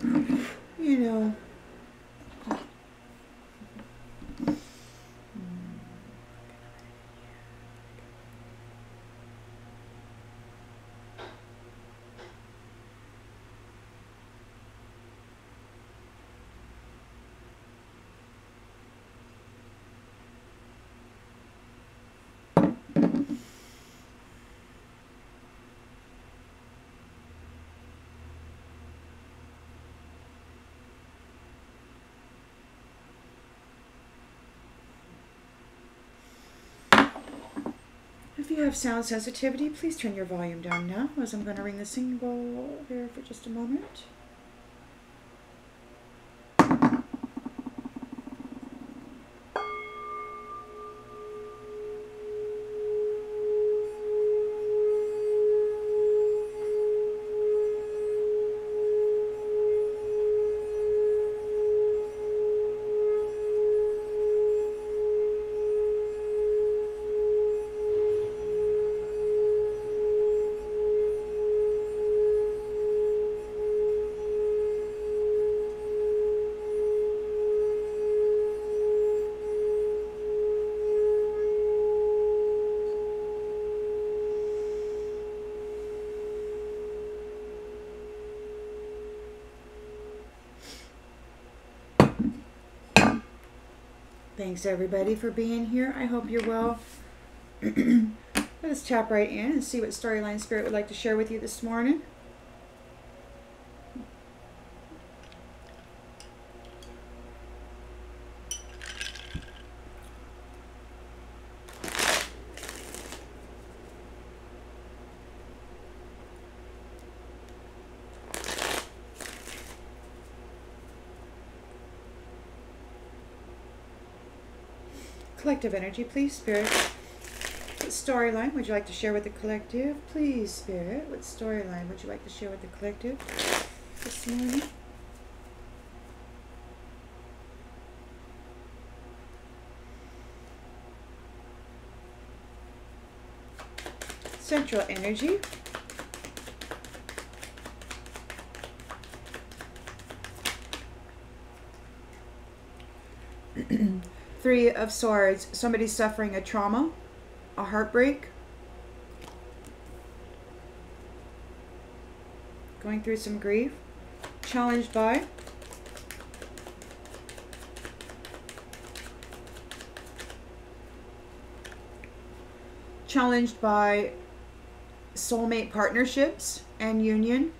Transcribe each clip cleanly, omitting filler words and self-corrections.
You know. If you have sound sensitivity, please turn your volume down now, as I'm going to ring the singing bowl here for just a moment. Thanks everybody for being here. I hope you're well. Let us tap right in and see what storyline Spirit would like to share with you this morning. Collective energy, please, Spirit. What storyline would you like to share with the collective? Please, Spirit. What storyline would you like to share with the collective this morning? Central energy. Three of Swords. Somebody's suffering a trauma, a heartbreak, going through some grief, challenged by soulmate partnerships and union.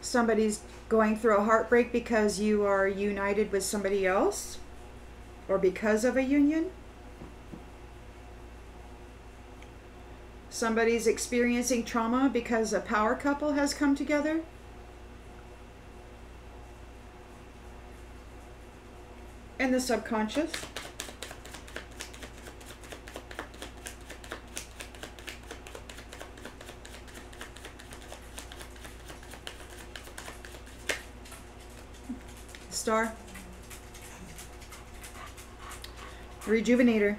Somebody's going through a heartbreak because you are united with somebody else, or because of a union. Somebody's experiencing trauma because a power couple has come together. And the subconscious. Star. The Rejuvenator.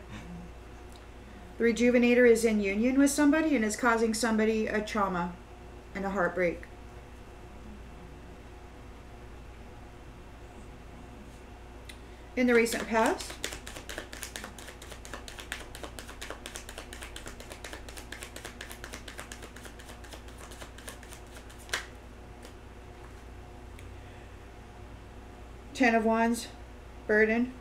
The Rejuvenator is in union with somebody and is causing somebody a trauma and a heartbreak. In the recent past. Ten of Wands, burden.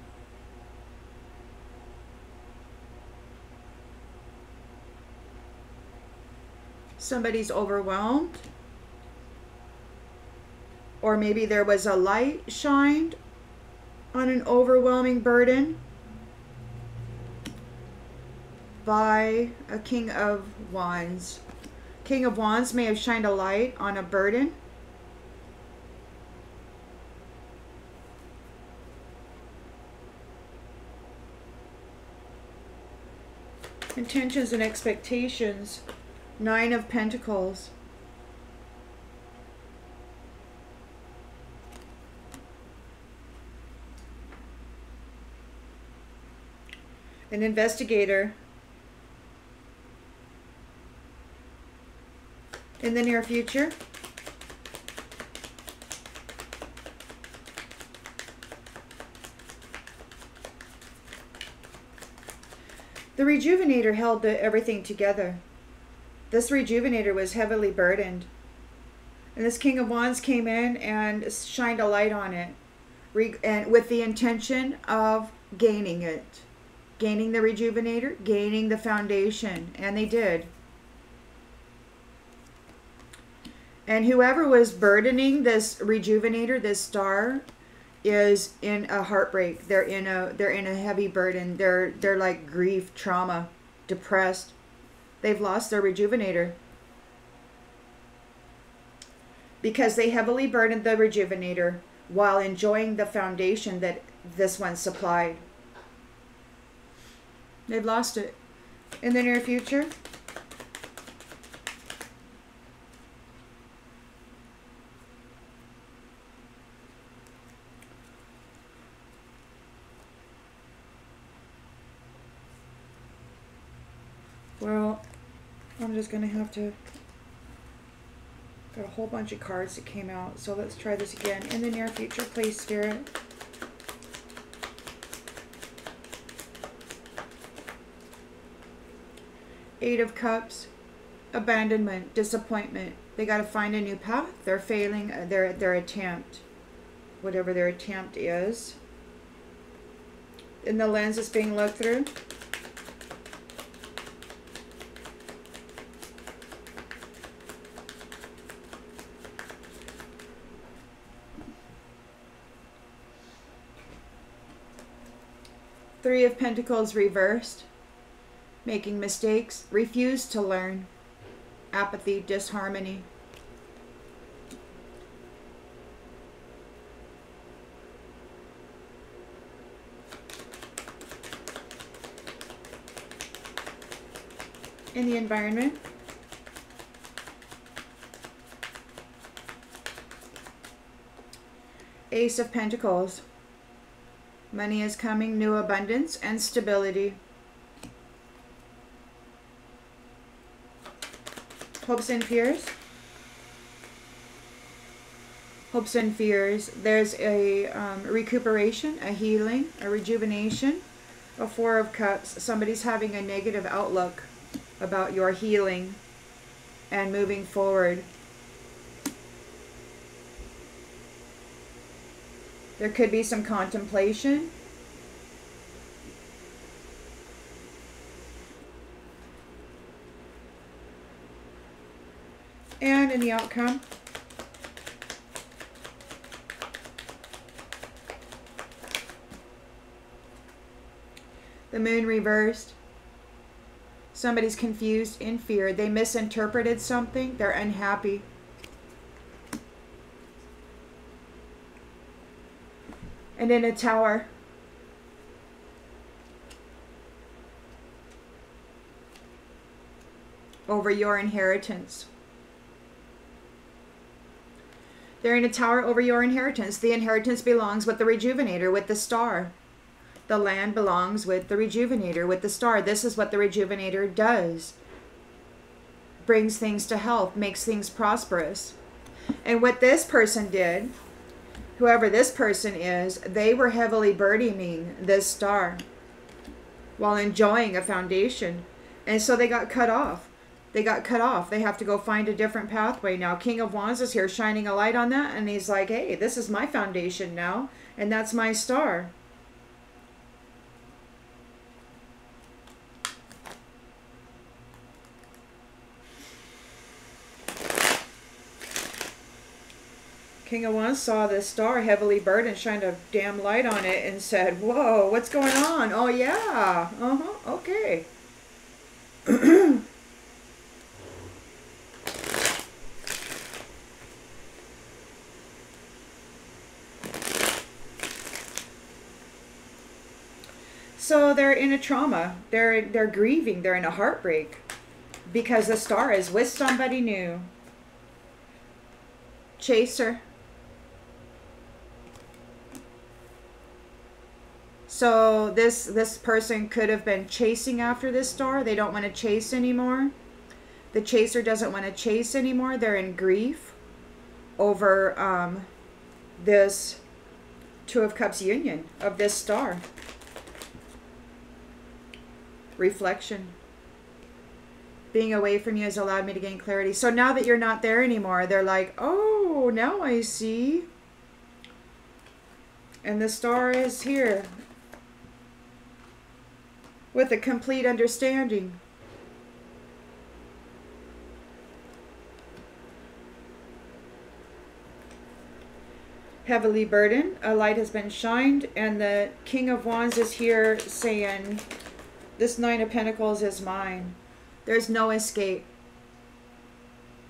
Somebody's overwhelmed. Or maybe there was a light shined on an overwhelming burden by a King of Wands. King of Wands may have shined a light on a burden. Intentions and expectations. Nine of Pentacles. An investigator in the near future. The Rejuvenator held everything together. This Rejuvenator was heavily burdened. And this King of Wands came in and shined a light on it, and with the intention of gaining it. Gaining the Rejuvenator, gaining the foundation. And they did. And whoever was burdening this Rejuvenator, this star, is in a heartbreak. They're in a heavy burden. They're like grief, trauma, depressed. They've lost their Rejuvenator. Because they heavily burdened the Rejuvenator while enjoying the foundation that this one supplied. They've lost it. In the near future, well, I'm just going to have to... Got a whole bunch of cards that came out, so let's try this again. In the near future, please, Spirit. Eight of Cups, abandonment, disappointment. They got to find a new path. They're failing their attempt, whatever their attempt is. In the lens it's being looked through. Three of Pentacles reversed. Making mistakes. Refuse to learn. Apathy, disharmony. In the environment. Ace of Pentacles. Money is coming, new abundance and stability. Hopes and fears. Hopes and fears. There's a recuperation, a healing, a rejuvenation. A Four of Cups. Somebody's having a negative outlook about your healing and moving forward. There could be some contemplation. And in the outcome, the Moon reversed. Somebody's confused, in fear. They misinterpreted something. They're unhappy. And in a Tower. Over your inheritance. They're in a Tower over your inheritance. The inheritance belongs with the Rejuvenator, with the Star. The land belongs with the Rejuvenator, with the Star. This is what the Rejuvenator does. Brings things to health, makes things prosperous. And what this person did, whoever this person is, they were heavily burdening this Star while enjoying a foundation. And so they got cut off. They got cut off. They have to go find a different pathway now. King of Wands is here shining a light on that. And he's like, hey, this is my foundation now. And that's my Star. King of Wands saw this Star heavily burdened, shined a damn light on it and said, whoa, what's going on? Oh, yeah. Okay. So they're in a trauma. They're grieving. They're in a heartbreak because the Star is with somebody new. Chaser. So this person could have been chasing after this Star. They don't want to chase anymore. The chaser doesn't want to chase anymore. They're in grief over this Two of Cups union of this star. Reflection. Being away from you has allowed me to gain clarity. So now that you're not there anymore, they're like, oh, now I see. And the star is here with a complete understanding. Heavily burdened, a light has been shined, and the King of Wands is here saying, this Nine of Pentacles is mine. There's no escape.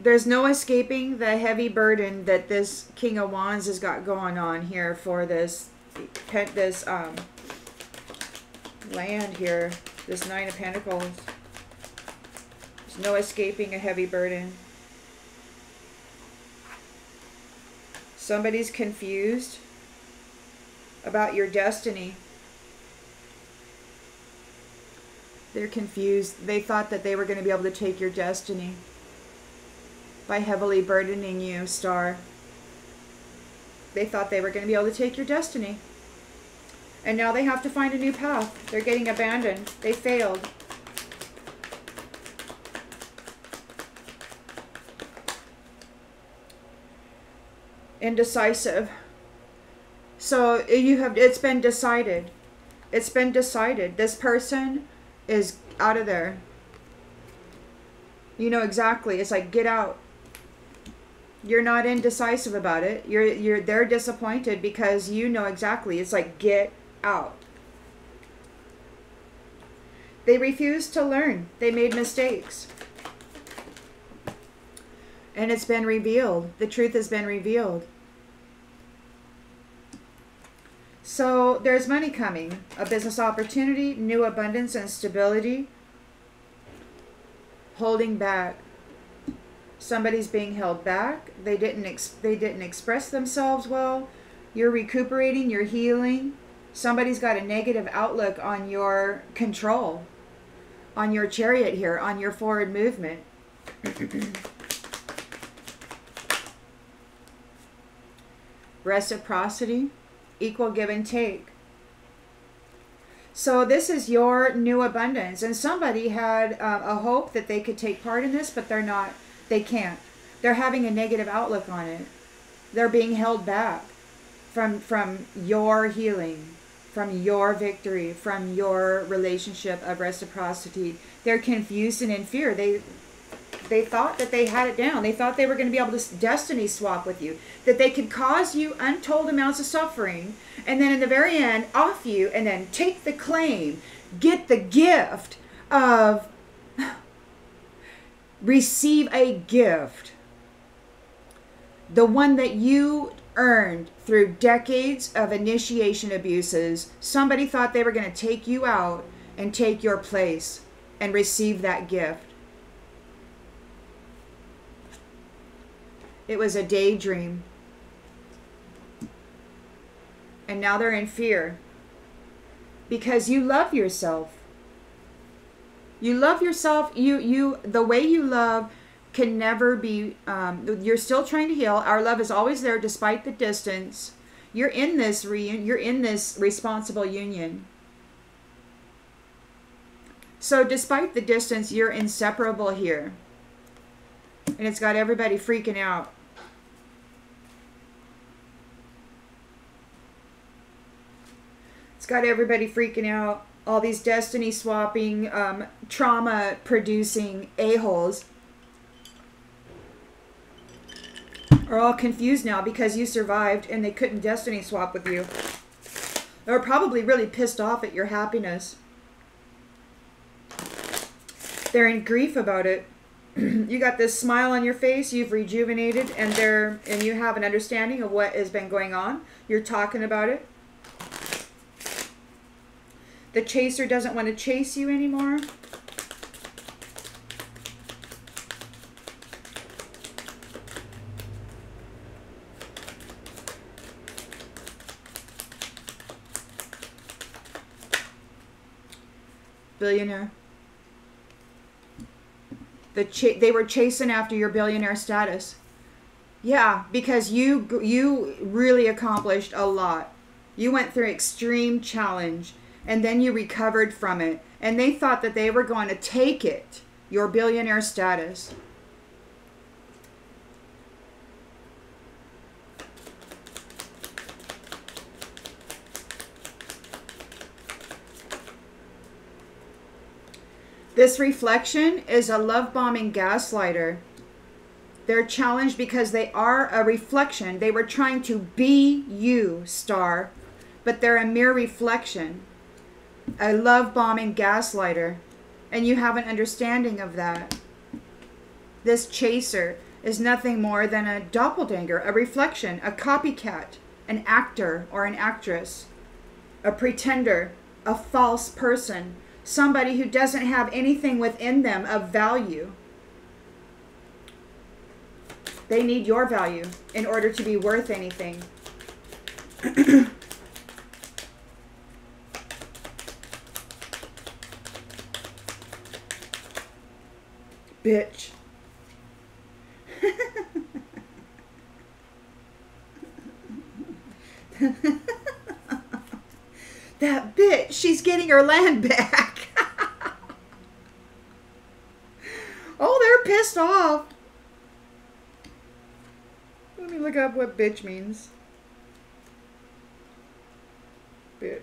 There's no escaping the heavy burden that this King of Wands has got going on here for this land here, this Nine of Pentacles. There's no escaping a heavy burden. Somebody's confused about your destiny. They're confused. They thought that they were going to be able to take your destiny by heavily burdening you, star. They thought they were going to be able to take your destiny. And now they have to find a new path. They're getting abandoned. They failed. Indecisive. So it's been decided. It's been decided. This person is out of there. You know exactly. It's like, get out. You're not indecisive about it. They're disappointed because you know exactly. It's like, get out. They refused to learn. They made mistakes. And it's been revealed. The truth has been revealed. So there's money coming, a business opportunity, new abundance and stability. Holding back. Somebody's being held back. They didn't express themselves well. You're recuperating, you're healing. Somebody's got a negative outlook on your control, on your chariot here, on your forward movement. Reciprocity. Equal give and take. So this is your new abundance, and somebody had a hope that they could take part in this, but they're not. They can't. They're having a negative outlook on it. They're being held back from your healing, from your victory, from your relationship of reciprocity. They're confused and in fear. They thought that they had it down. They thought they were going to be able to destiny swap with you. That they could cause you untold amounts of suffering. And then in the very end, off you. And then take the claim. Get the gift of... receive a gift. The one that you earned through decades of initiation abuses. Somebody thought they were going to take you out and take your place. And receive that gift. It was a daydream. And now they're in fear. Because you love yourself. You love yourself. The way you love can never be... you're still trying to heal. Our love is always there despite the distance. You're in this you're in this responsible union. So despite the distance, you're inseparable here. And it's got everybody freaking out. It's got everybody freaking out. All these destiny swapping, trauma producing a-holes are all confused now because you survived and they couldn't destiny swap with you. They're probably really pissed off at your happiness. They're in grief about it. You got this smile on your face, you've rejuvenated, and you have an understanding of what has been going on. You're talking about it. The chaser doesn't want to chase you anymore. Billionaire. They were chasing after your billionaire status. Yeah, because you really accomplished a lot. You went through extreme challenge, and then you recovered from it. And they thought that they were going to take it, your billionaire status. This reflection is a love-bombing gaslighter. They're challenged because they are a reflection. They were trying to be you, star, but they're a mere reflection. A love-bombing gaslighter. And you have an understanding of that. This chaser is nothing more than a doppelganger, a reflection, a copycat, an actor or an actress, a pretender, a false person, somebody who doesn't have anything within them of value. They need your value in order to be worth anything. Bitch. That bitch, she's getting her land back. Oh, they're pissed off. Let me look up what bitch means. Bitch.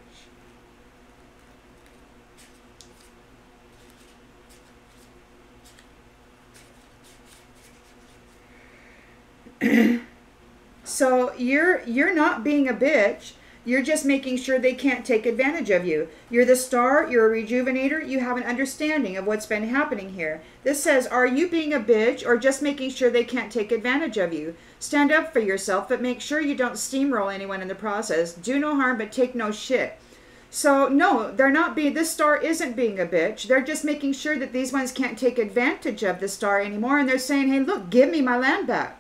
So you're not being a bitch. You're just making sure they can't take advantage of you. You're the star. You're a rejuvenator. You have an understanding of what's been happening here. This says, are you being a bitch or just making sure they can't take advantage of you? Stand up for yourself, but make sure you don't steamroll anyone in the process. Do no harm, but take no shit. So, no, they're not being, this star isn't being a bitch. They're just making sure that these ones can't take advantage of the star anymore. And they're saying, hey, look, give me my land back.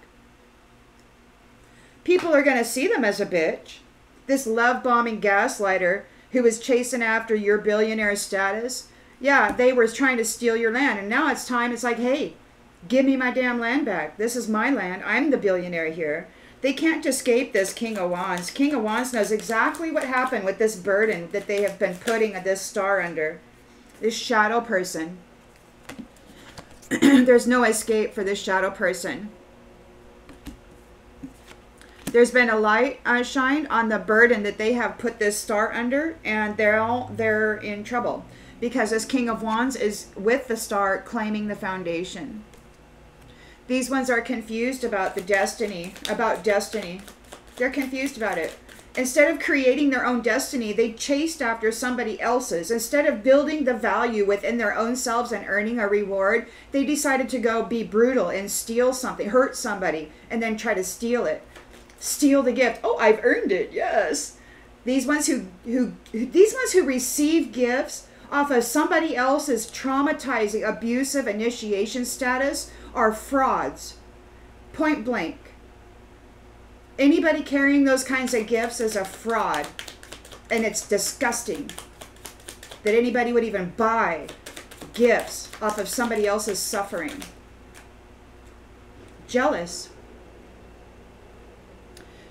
People are going to see them as a bitch. This love-bombing gaslighter who was chasing after your billionaire status. Yeah, they were trying to steal your land. And now it's time. It's like, hey, give me my damn land back. This is my land. I'm the billionaire here. They can't escape this King of Wands. King of Wands knows exactly what happened with this burden that they have been putting this star under. This shadow person. There's no escape for this shadow person. There's been a light shined on the burden that they have put this star under, and they're in trouble because this King of Wands is with the star claiming the foundation. These ones are confused about the destiny, They're confused about it. Instead of creating their own destiny, they chased after somebody else's. Instead of building the value within their own selves and earning a reward, they decided to go be brutal and steal something, hurt somebody, and then try to steal it. Steal the gift. Oh, I've earned it. Yes. These ones who receive gifts off of somebody else's traumatizing, abusive initiation status are frauds. Point blank. Anybody carrying those kinds of gifts is a fraud. And it's disgusting that anybody would even buy gifts off of somebody else's suffering. Jealous.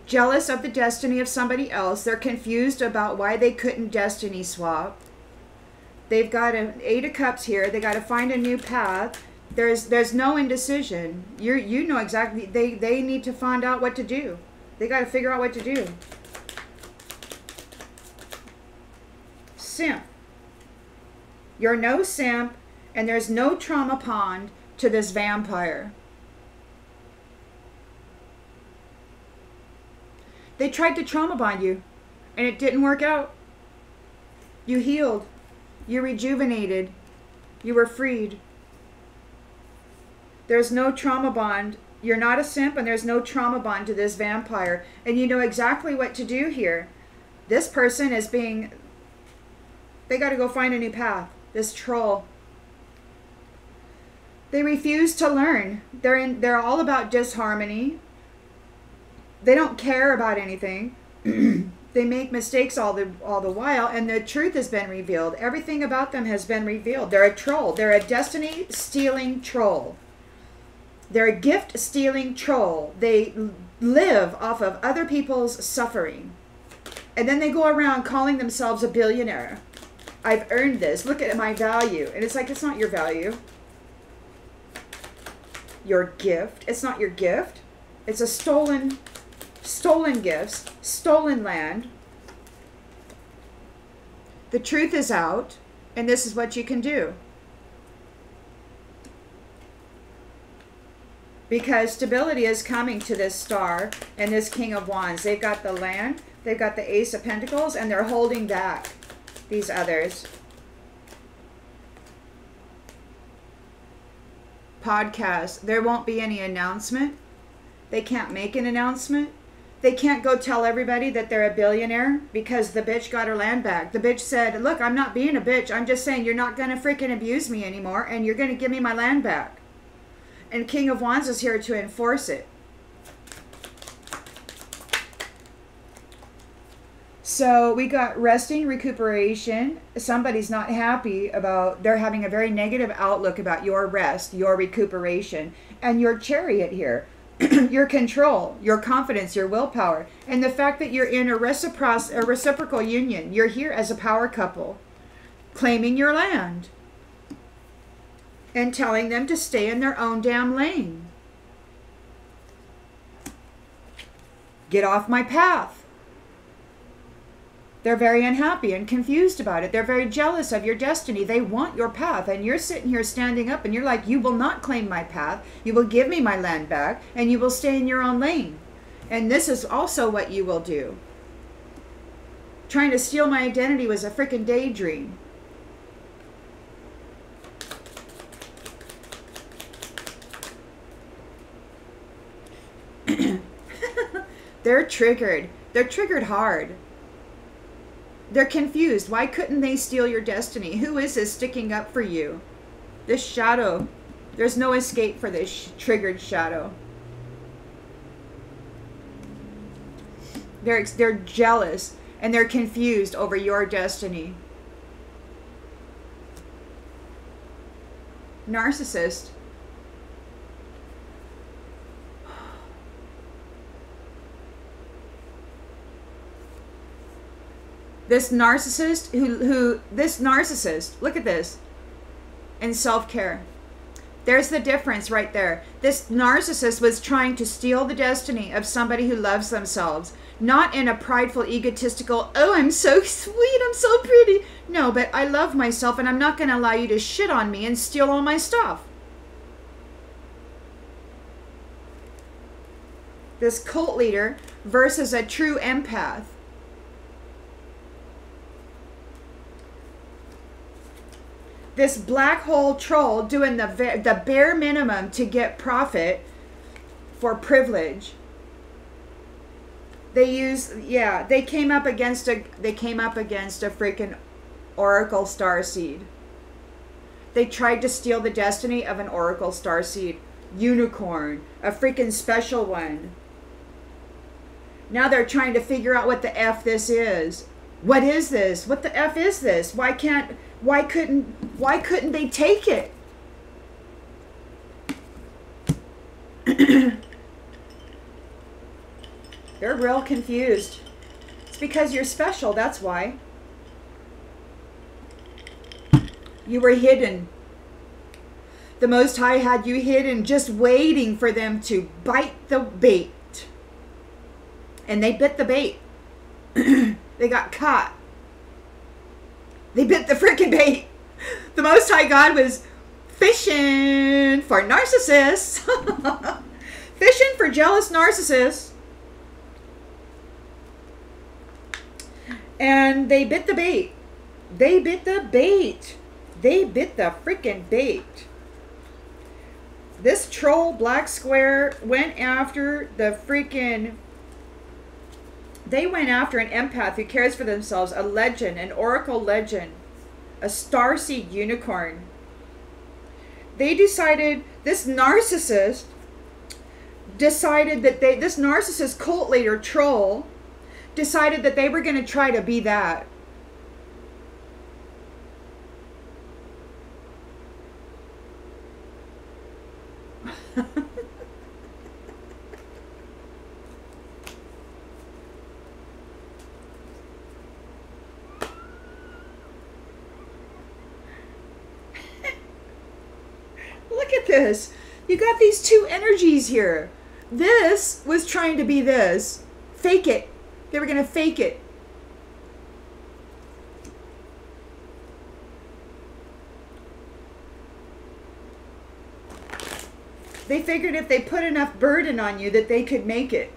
Jealous of the destiny of somebody else. They're confused about why they couldn't destiny swap. They've got an 8 of Cups here. They got to find a new path. There's no indecision. You know exactly. They need to find out what to do. They got to figure out what to do. Simp. You're no simp, and there's no trauma pond to this vampire. They tried to trauma bond you, and it didn't work out. You healed. You rejuvenated. You were freed. There's no trauma bond. You're not a simp, and there's no trauma bond to this vampire. And you know exactly what to do here. This person is being... They got to go find a new path. This troll. They refuse to learn. They're all about disharmony. They don't care about anything. They make mistakes all the while, and the truth has been revealed. Everything about them has been revealed. They're a troll. They're a destiny-stealing troll. They're a gift-stealing troll. They live off of other people's suffering. And then they go around calling themselves a billionaire. I've earned this. Look at my value. And it's like, it's not your value. Your gift. It's not your gift. It's a stolen gifts, stolen land. The truth is out, and this is what you can do. Because stability is coming to this star and this King of Wands. They've got the land, they've got the Ace of Pentacles, and they're holding back these others. Podcast. There won't be any announcement. They can't make an announcement. They can't go tell everybody that they're a billionaire because the bitch got her land back. The bitch said, look, I'm not being a bitch. I'm just saying you're not going to freaking abuse me anymore, and you're going to give me my land back. And King of Wands is here to enforce it. So we got resting, recuperation. Somebody's not happy about, they're having a very negative outlook about your rest, your recuperation, and your Chariot here. Your control, your confidence, your willpower, and the fact that you're in a reciprocal union. You're here as a power couple, claiming your land and telling them to stay in their own damn lane. Get off my path. They're very unhappy and confused about it. They're very jealous of your destiny. They want your path. And you're sitting here standing up and you're like, you will not claim my path. You will give me my land back and you will stay in your own lane. And this is also what you will do. Trying to steal my identity was a freaking daydream. They're triggered. They're triggered hard. They're confused. Why couldn't they steal your destiny? Who is this sticking up for you? This shadow. There's no escape for this triggered shadow. They're jealous and they're confused over your destiny. Narcissist. This narcissist look at this, and self-care. There's the difference right there. This narcissist was trying to steal the destiny of somebody who loves themselves, not in a prideful, egotistical, oh, I'm so sweet, I'm so pretty. No, but I love myself and I'm not going to allow you to shit on me and steal all my stuff. This cult leader versus a true empath. This black hole troll doing the bare minimum to get profit for privilege. They came up against a freaking Oracle Starseed. They tried to steal the destiny of an Oracle Starseed Unicorn, a freaking special one. Now they're trying to figure out what the F this is. What is this? What the F is this? Why couldn't they take it? They're real confused. It's because you're special, that's why. You were hidden. The Most High had you hidden, just waiting for them to bite the bait. And they bit the bait. They got caught. They bit the freaking bait. The Most High God was fishing for narcissists. Fishing for jealous narcissists. And they bit the bait. They bit the bait. They bit the freaking bait. This troll black square went after the freaking... They went after an empath who cares for themselves, a legend, an oracle legend, a starseed unicorn. They decided, this narcissist decided that this narcissist cult leader troll decided that they were going to try to be that. Look at this. You got these two energies here. This was trying to be this. Fake it. They were going to fake it. They figured if they put enough burden on you that they could make it.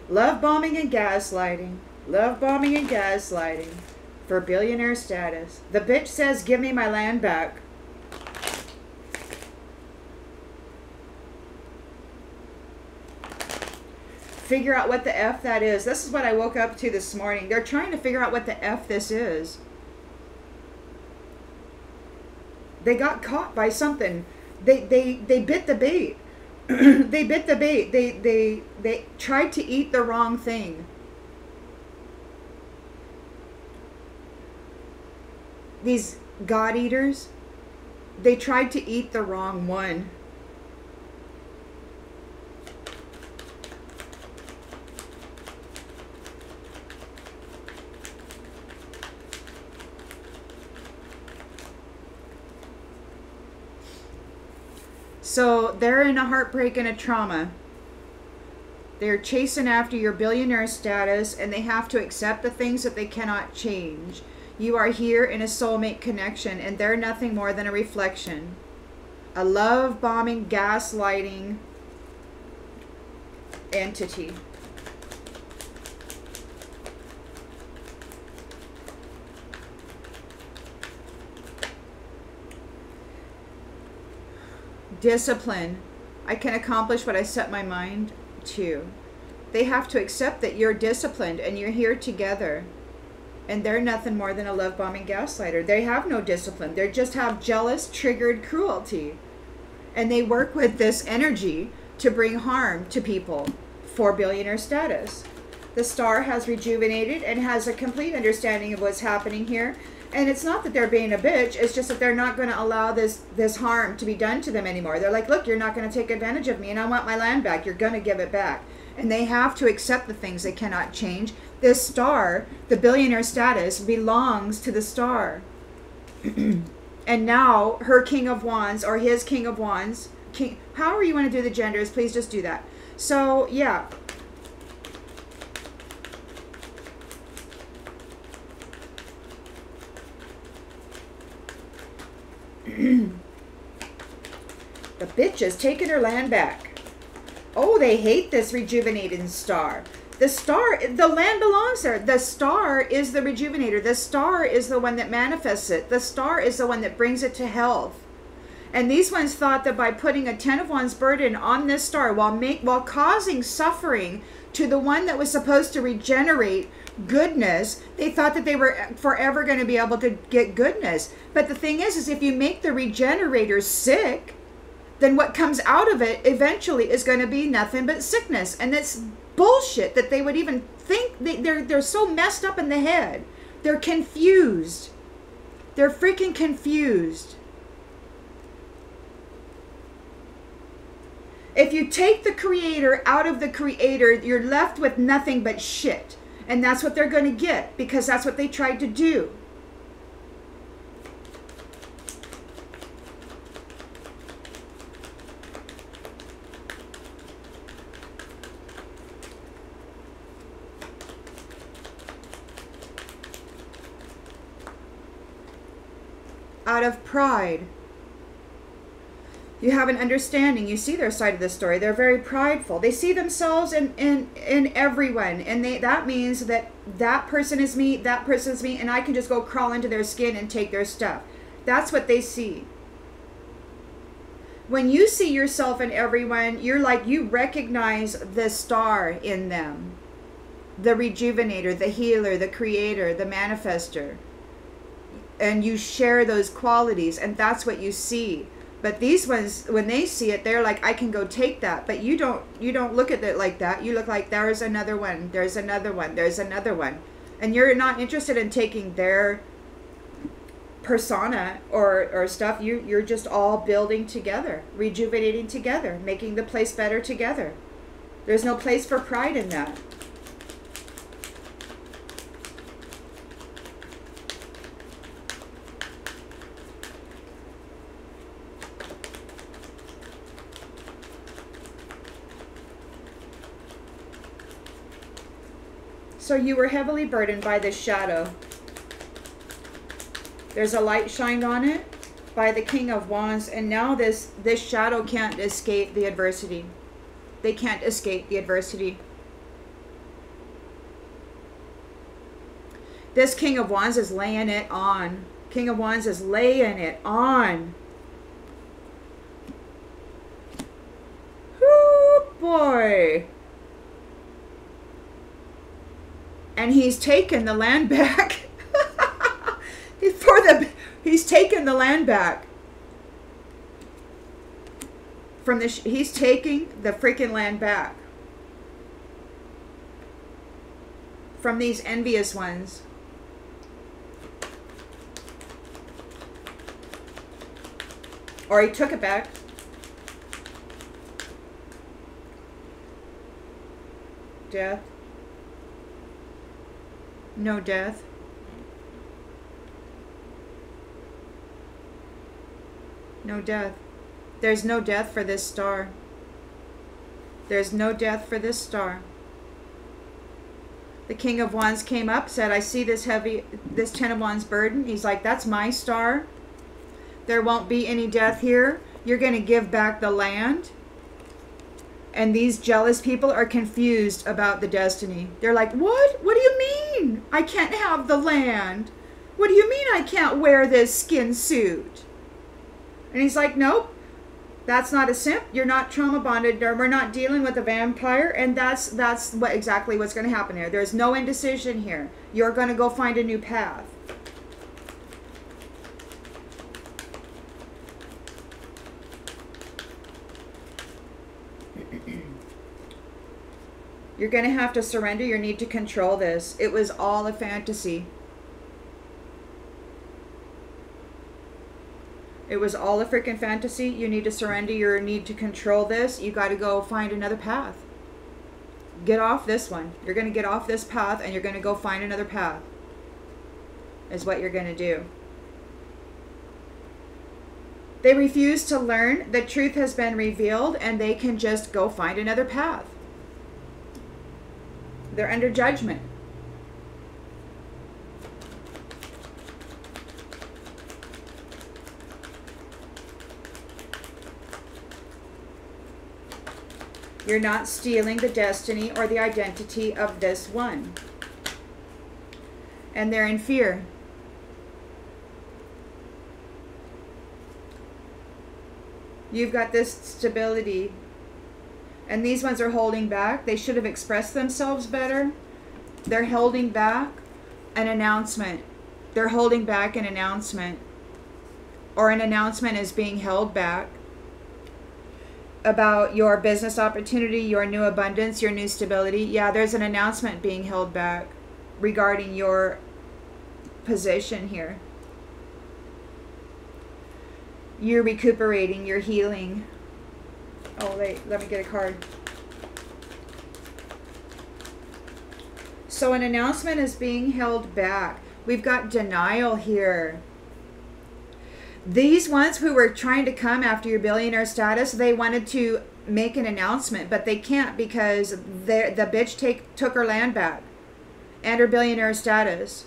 Love bombing and gaslighting. Love bombing and gaslighting. For billionaire status. The bitch says, give me my land back. Figure out what the F that is. This is what I woke up to this morning. They're trying to figure out what the F this is. They got caught by something. They bit the bait. They bit the bait. They tried to eat the wrong thing. These God eaters, they tried to eat the wrong one. So they're in a heartbreak and a trauma. They're chasing after your billionaire status, and they have to accept the things that they cannot change. You are here in a soulmate connection, and they're nothing more than a reflection. A love bombing, gaslighting entity. Discipline. I can accomplish what I set my mind to. They have to accept that you're disciplined and you're here together. And they're nothing more than a love bombing gaslighter. They have no discipline. They just have jealous, triggered cruelty. And they work with this energy to bring harm to people for billionaire status. The star has rejuvenated and has a complete understanding of what's happening here. And it's not that they're being a bitch. It's just that they're not going to allow this harm to be done to them anymore. They're like, look, you're not going to take advantage of me, and I want my land back. You're going to give it back. And they have to accept the things they cannot change. This star, the billionaire status, belongs to the star. And now her King of Wands, or his King of Wands, however you want to do the genders, please just do that. So, yeah. The bitch is taking her land back. Oh, they hate this rejuvenating star. The star, the land belongs there. The star is the rejuvenator. The star is the one that manifests it. The star is the one that brings it to health. And these ones thought that by putting a 10 of Wands burden on this star while causing suffering to the one that was supposed to regenerate goodness, they thought that they were forever going to be able to get goodness. But the thing is if you make the regenerator sick, then what comes out of it eventually is going to be nothing but sickness. And that's bullshit that they would even think. They're so messed up in the head. They're confused. They're freaking confused. If you take the creator out of the creator, you're left with nothing but shit. And that's what they're going to get, because that's what they tried to do. Out of pride. You have an understanding. You see their side of the story. They're very prideful. They see themselves in everyone. And that means that person is me, that person is me, and I can just go crawl into their skin and take their stuff. That's what they see. When you see yourself in everyone, you're like, you recognize the star in them. The rejuvenator, the healer, the creator, the manifester. And you share those qualities, and that's what you see. But these ones, when they see it, they're like, I can go take that. But you don't look at it like that. You look like there's another one, there's another one, there's another one. And you're not interested in taking their persona or stuff. You're just all building together, rejuvenating together, making the place better together. There's no place for pride in that. So you were heavily burdened by this shadow. There's a light shined on it by the King of Wands, and now this shadow can't escape the adversity. They can't escape the adversity. This King of Wands is laying it on. King of Wands is laying it on. Whoo, boy. And he's taken the land back. He's taken the land back. From the he's taking the freaking land back. From these envious ones. Or he took it back. Death. No death. No death. There's no death for this star. There's no death for this star. The King of Wands came up, said, I see this Ten of Wands burden. He's like, that's my star. There won't be any death here. You're going to give back the land. And these jealous people are confused about the destiny. They're like, what? What do you mean? I can't have the land. What do you mean I can't wear this skin suit? And he's like, nope, that's not a simp. You're not trauma bonded. We're not dealing with a vampire. And that's exactly what's going to happen here. There's no indecision here. You're going to go find a new path. You're going to have to surrender your need to control this. It was all a fantasy. It was all a freaking fantasy. You need to surrender your need to control this. You got to go find another path. Get off this one. You're going to get off this path and you're going to go find another path. Is what you're going to do. They refuse to learn. The truth has been revealed and they can just go find another path. They're under judgment. You're not stealing the destiny or the identity of this one. And they're in fear. You've got this stability. And these ones are holding back. They should have expressed themselves better. They're holding back an announcement. They're holding back an announcement. Or an announcement is being held back. About your business opportunity, your new abundance, your new stability. Yeah, there's an announcement being held back regarding your position here. You're recuperating, you're healing. Oh, wait, let me get a card. So an announcement is being held back. We've got denial here. These ones who were trying to come after your billionaire status, they wanted to make an announcement, but they can't because the bitch took her land back and her billionaire status.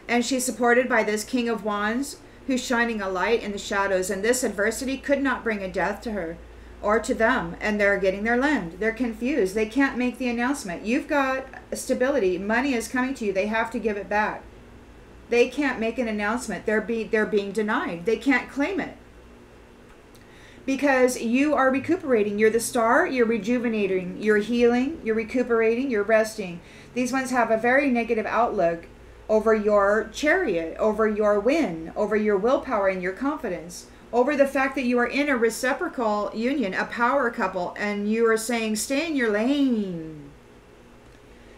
And she's supported by this King of Wands who's shining a light in the shadows. And this adversity could not bring a death to her or to them. And they're getting their land. They're confused. They can't make the announcement. You've got stability. Money is coming to you. They have to give it back. They can't make an announcement. They're being denied. They can't claim it. Because you are recuperating. You're the star. You're rejuvenating. You're healing. You're recuperating. You're resting. These ones have a very negative outlook over your chariot, over your win, over your willpower and your confidence. over the fact that you are in a reciprocal union, a power couple, and you are saying, stay in your lane.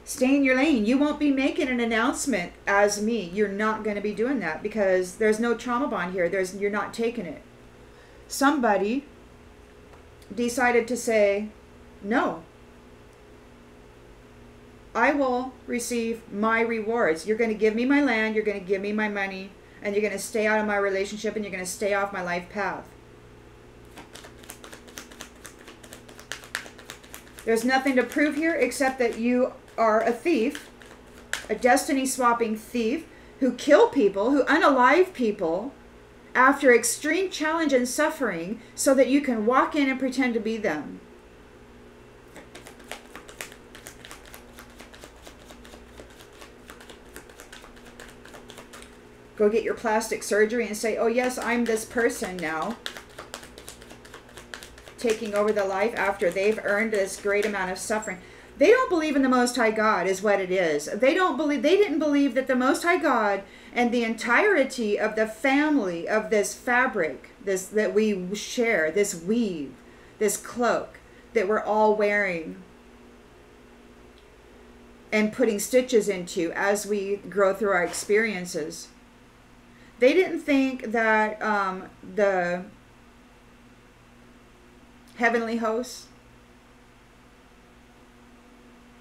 Stay in your lane. You won't be making an announcement as me. You're not going to be doing that because there's no trauma bond here. You're not taking it. Somebody decided to say, no, I will receive my rewards. You're going to give me my land, you're going to give me my money, and you're going to stay out of my relationship, and you're going to stay off my life path. There's nothing to prove here except that you are a thief, a destiny swapping thief who kill people, who unalive people after extreme challenge and suffering so that you can walk in and pretend to be them. Go get your plastic surgery and say, oh yes, I'm this person now. Taking over the life after they've earned this great amount of suffering. They don't believe in the Most High God is what it is. They didn't believe that the Most High God and the entirety of the family of this fabric, that we share, this weave, this cloak that we're all wearing and putting stitches into as we grow through our experiences. They didn't think that the heavenly hosts,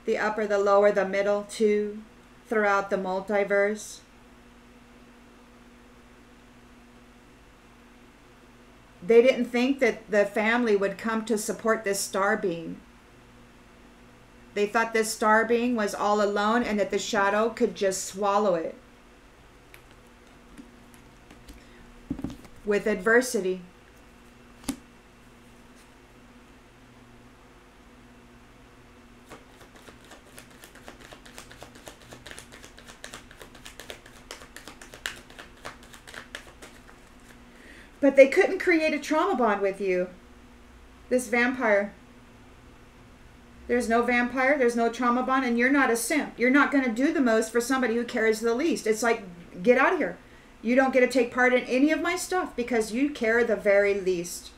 the upper, the lower, the middle, too, throughout the multiverse, they didn't think that the family would come to support this star being. They thought this star being was all alone and that the shadow could just swallow it with adversity. But they couldn't create a trauma bond with you. This vampire. There's no vampire, there's no trauma bond, and you're not a simp. You're not going to do the most for somebody who cares the least. It's like, get out of here. You don't get to take part in any of my stuff because you care the very least.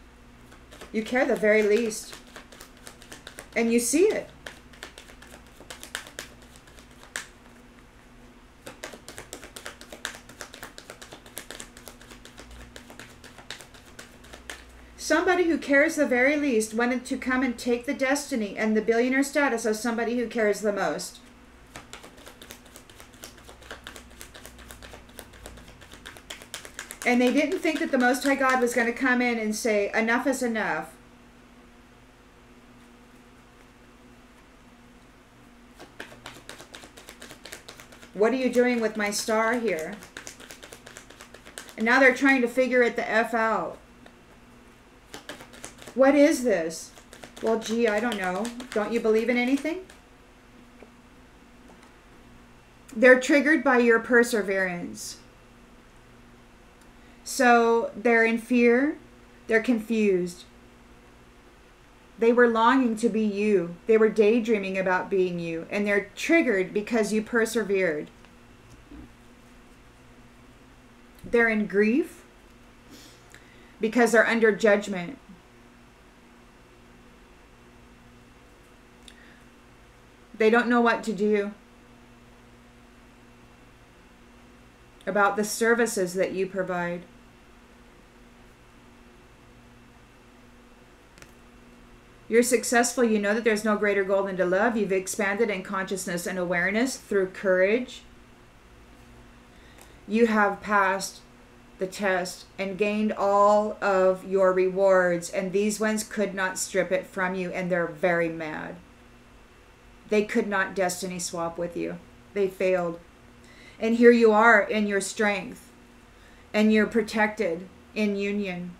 You care the very least. And you see it. Somebody who cares the very least wanted to come and take the destiny and the billionaire status of somebody who cares the most. And they didn't think that the Most High God was going to come in and say, enough is enough. What are you doing with my star here? And now they're trying to figure it the F out. What is this? Well, gee, I don't know. Don't you believe in anything? They're triggered by your perseverance. So they're in fear. They're confused. They were longing to be you. They were daydreaming about being you. And they're triggered because you persevered. They're in grief because they're under judgment. They don't know what to do about the services that you provide. You're successful. You know that there's no greater goal than to love. You've expanded in consciousness and awareness through courage. You have passed the test and gained all of your rewards, and these ones could not strip it from you, and they're very mad. They could not destiny swap with you. They failed. And here you are in your strength. And you're protected in union.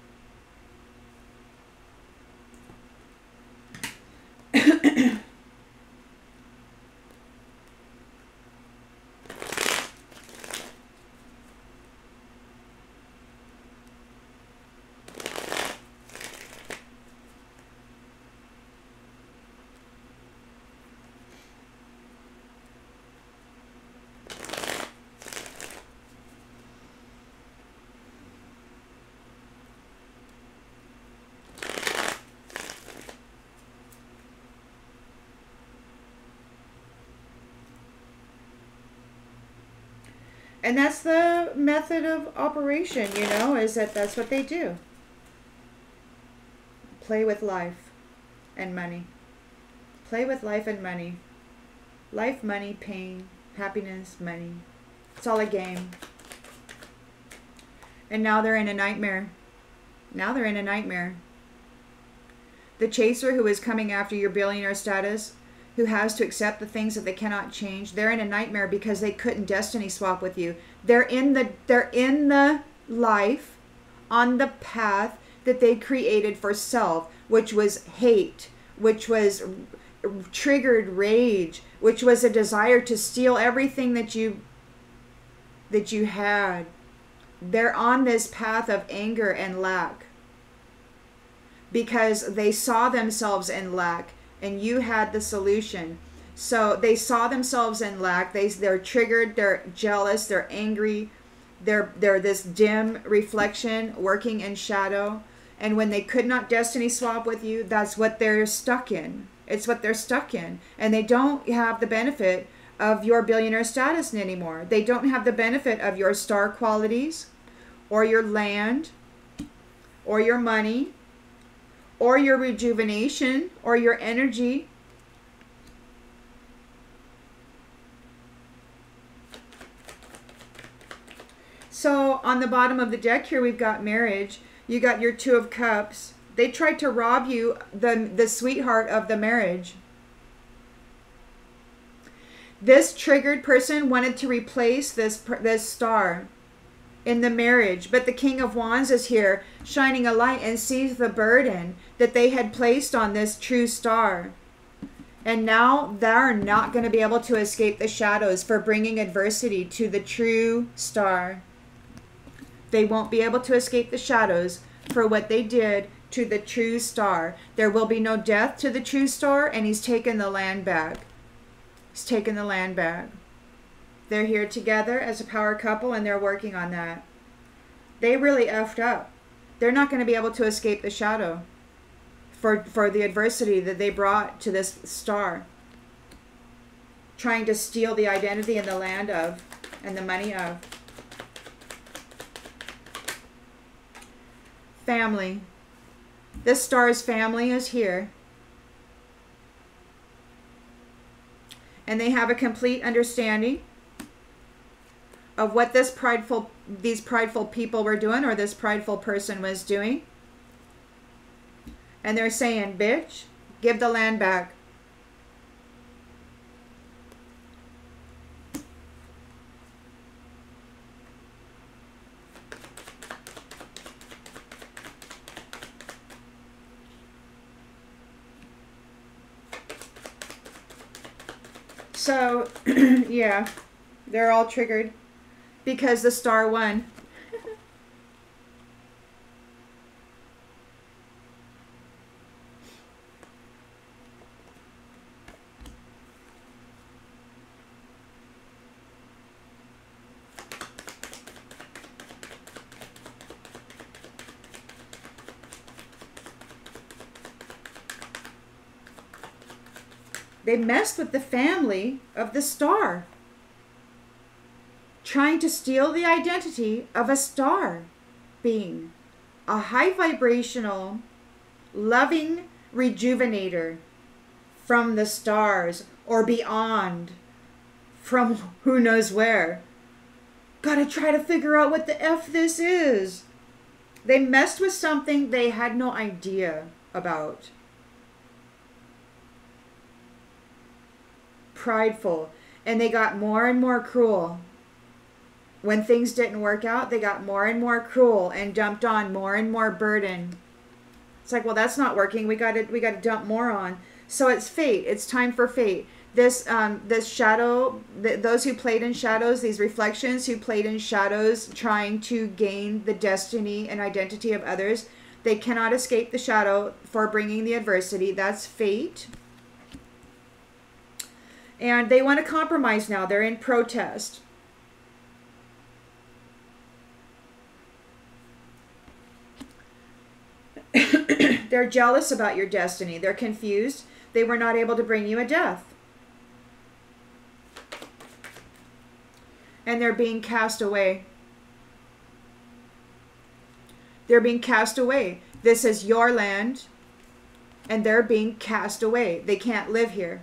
And that's the method of operation, you know, is that that's what they do. Play with life and money. Play with life and money. Life, money, pain, happiness, money. It's all a game. And now they're in a nightmare. Now they're in a nightmare. The chaser who is coming after your billionaire status, who has to accept the things that they cannot change, they're in a nightmare because they couldn't destiny swap with you. They're in the life, on the path that they created for self, which was hate, which was triggered rage, which was a desire to steal everything that you had. They're on this path of anger and lack because they saw themselves in lack and you had the solution. So they saw themselves in lack. They're triggered, they're jealous, they're angry, they're this dim reflection working in shadow. And when they could not destiny swap with you, that's what they're stuck in. It's what they're stuck in. And they don't have the benefit of your billionaire status anymore. They don't have the benefit of your star qualities or your land or your money or your rejuvenation or your energy. So on the bottom of the deck here, we've got marriage. You got your Two of Cups. They tried to rob you, the sweetheart of the marriage. This triggered person wanted to replace this star in the marriage. But the King of Wands is here shining a light and sees the burden that they had placed on this true star. And now they're not going to be able to escape the shadows for bringing adversity to the true star. They won't be able to escape the shadows for what they did to the true star. There will be no death to the true star, and he's taken the land back. He's taken the land back. They're here together as a power couple, and they're working on that. They really effed up. They're not going to be able to escape the shadow for the adversity that they brought to this star. Trying to steal the identity and the land of, and the money of. Family. This star's family is here. And they have a complete understanding of what these prideful people were doing, or this prideful person was doing. And they're saying, bitch, give the land back. So, yeah, they're all triggered because the star won. They messed with the family of the star, trying to steal the identity of a star being, a high vibrational, loving rejuvenator from the stars or beyond, from who knows where. Gotta try to figure out what the F this is. They messed with something they had no idea about. Prideful, and they got more and more cruel. When things didn't work out, they got more and more cruel and dumped on more and more burden. It's like, well, that's not working. We got to dump more on. So it's fate. It's time for fate. This shadow, those who played in shadows, these reflections who played in shadows, trying to gain the destiny and identity of others, they cannot escape the shadow for bringing the adversity. That's fate. And they want to compromise now. They're in protest. They're jealous about your destiny. They're confused. They were not able to bring you a death. And they're being cast away. They're being cast away. This is your land, and they're being cast away. They can't live here.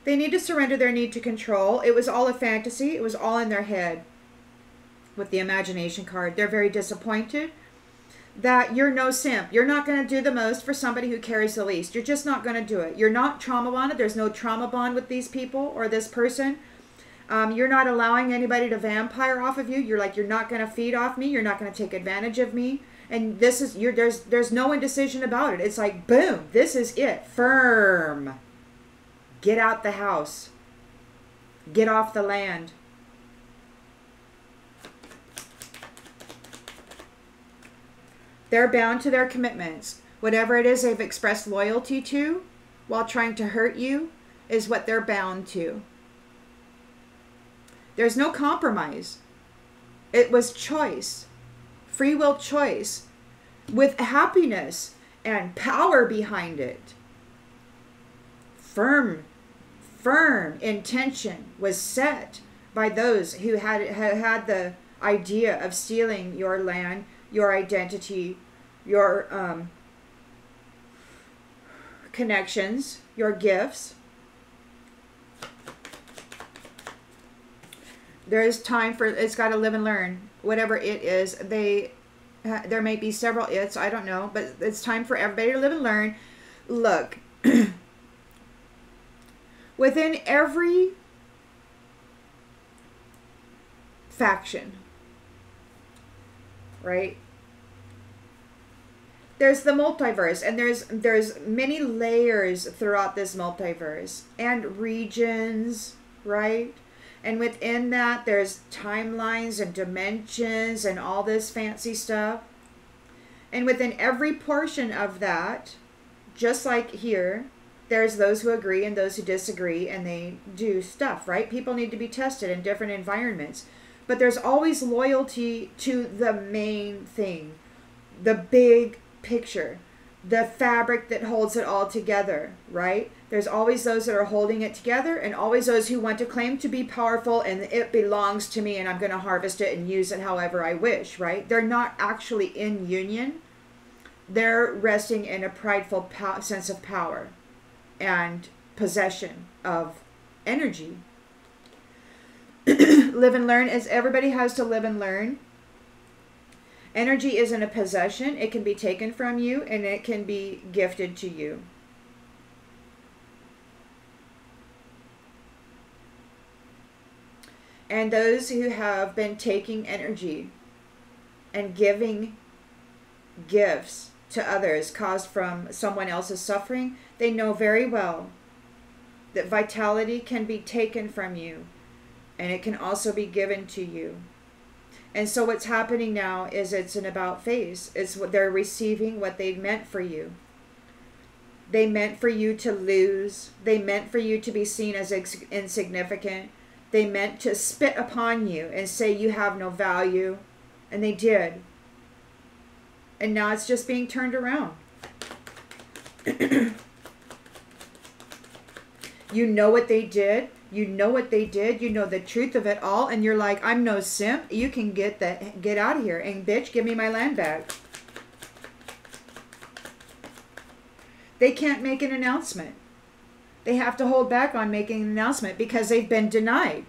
They need to surrender their need to control. It was all a fantasy. It was all in their head. With the imagination card, they're very disappointed that you're no simp. You're not going to do the most for somebody who carries the least. You're just not going to do it. You're not trauma bonded. There's no trauma bond with these people or this person. You're not allowing anybody to vampire off of you. You're like, you're not going to feed off me. You're not going to take advantage of me. And this is, there's no indecision about it. It's like, boom, this is it. Firm. Get out the house. Get off the land. They're bound to their commitments. Whatever it is they've expressed loyalty to while trying to hurt you is what they're bound to. There's no compromise. It was choice. Free will choice. With happiness and power behind it. Firm intention was set by those who had the idea of stealing your land, your identity, your connections, your gifts. There is time for, it's got to live and learn. Whatever it is, there may be several it's, I don't know, but it's time for everybody to live and learn. Look, within every faction, right? There's the multiverse, and there's many layers throughout this multiverse and regions, right? And within that, there's timelines and dimensions and all this fancy stuff. And within every portion of that, just like here, there's those who agree and those who disagree, and they do stuff, right? People need to be tested in different environments. But there's always loyalty to the main thing, the big picture, the fabric that holds it all together, right? There's always those that are holding it together, and always those who want to claim to be powerful and it belongs to me and I'm going to harvest it and use it however I wish, right? They're not actually in union. They're resting in a prideful sense of power and possession of energy. Live and learn, as everybody has to live and learn. Energy isn't a possession. It can be taken from you and it can be gifted to you. And those who have been taking energy and giving gifts to others caused from someone else's suffering, they know very well that vitality can be taken from you and it can also be given to you. And so what's happening now is it's an about face. It's what they're receiving, what they meant for you. They meant for you to lose. They meant for you to be seen as insignificant. They meant to spit upon you and say you have no value. And they did. And now it's just being turned around. You know what they did. You know what they did. You know the truth of it all. And you're like, I'm no simp. You can get out of here. And bitch, give me my land back. They can't make an announcement. They have to hold back on making an announcement because they've been denied.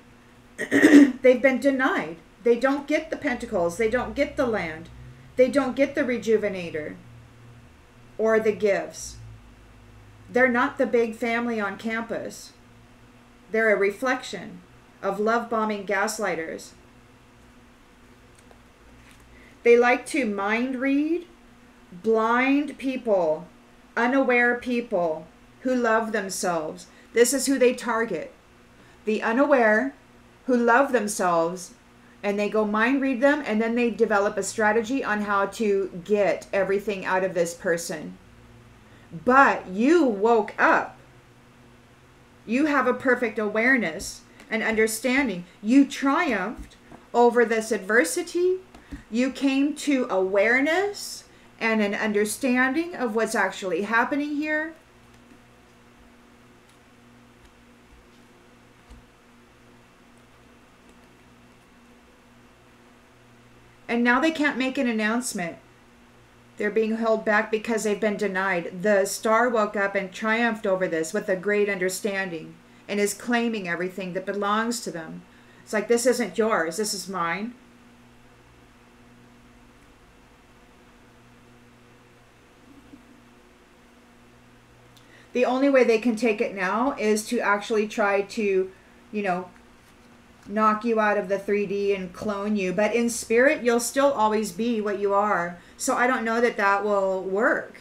They've been denied. They don't get the pentacles. They don't get the land. They don't get the rejuvenator or the gifts. They're not the big family on campus. They're a reflection of love-bombing gaslighters. They like to mind read blind people, unaware people who love themselves. This is who they target. The unaware who love themselves, and they go mind read them, and then they develop a strategy on how to get everything out of this person. But you woke up You have a perfect awareness and understanding. You triumphed over this adversity. You came to awareness and an understanding of what's actually happening here. And now they can't make an announcement. They're being held back because they've been denied. The star woke up and triumphed over this with a great understanding and is claiming everything that belongs to them. It's like, this isn't yours, this is mine. The only way they can take it now is to actually try to, you know, knock you out of the 3D and clone you. But in spirit, you'll still always be what you are. So I don't know that that will work,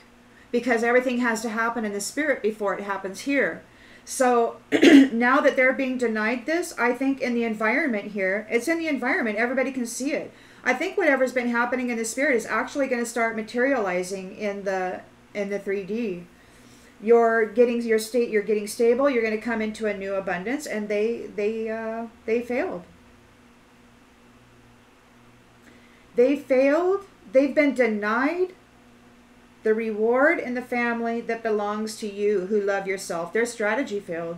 because everything has to happen in the spirit before it happens here. So now that they're being denied this, I think in the environment here, it's in the environment, everybody can see it. I think whatever's been happening in the spirit is actually going to start materializing in the 3D. You're getting your state, you're getting stable, you're going to come into a new abundance, and they failed. They failed. They've been denied the reward in the family that belongs to you who love yourself. Their strategy failed.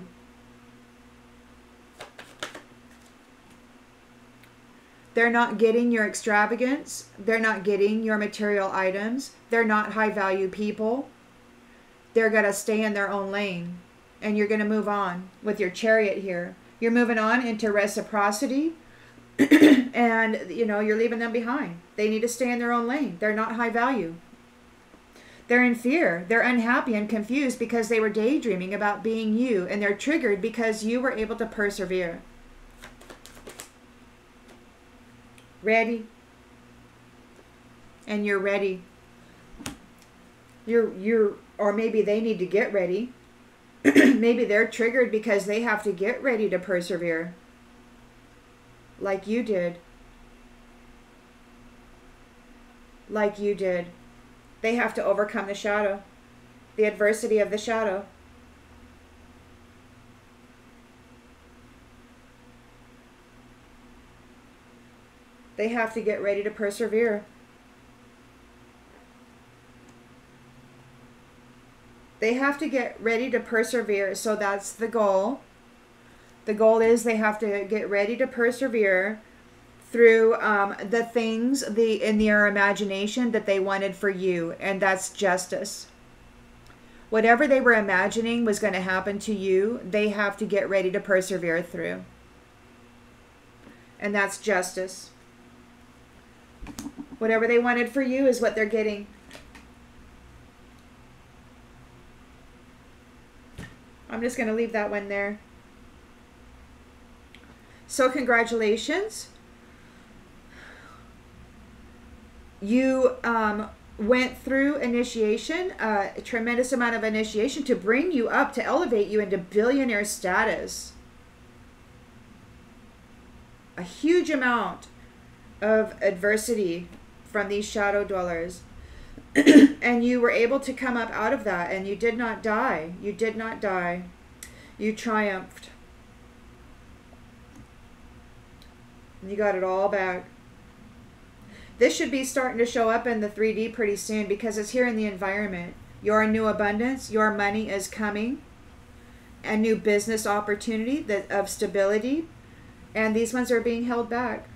They're not getting your extravagance. They're not getting your material items. They're not high value people. They're going to stay in their own lane. And you're going to move on with your Chariot here. You're moving on into reciprocity. And, you know, you're leaving them behind. They need to stay in their own lane. They're not high value. They're in fear. They're unhappy and confused because they were daydreaming about being you. And they're triggered because you were able to persevere. Ready? And you're ready. Or maybe they need to get ready. Maybe they're triggered because they have to get ready to persevere. Like you did. Like you did. They have to overcome the shadow. The adversity of the shadow. They have to get ready to persevere. They have to get ready to persevere. So that's the goal. The goal is they have to get ready to persevere through the things in their imagination that they wanted for you. And that's justice. Whatever they were imagining was going to happen to you, they have to get ready to persevere through. And that's justice. Whatever they wanted for you is what they're getting. I'm just going to leave that one there. So congratulations. You went through initiation, a tremendous amount of initiation to bring you up, to elevate you into billionaire status. A huge amount of adversity from these shadow dwellers. And you were able to come up out of that, and you did not die. You did not die. You triumphed. And you got it all back. This should be starting to show up in the 3D pretty soon, because it's here in the environment. Your new abundance, your money is coming. A new business opportunity of stability. And these ones are being held back.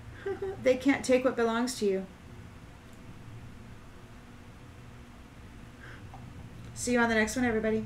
They can't take what belongs to you. See you on the next one, everybody.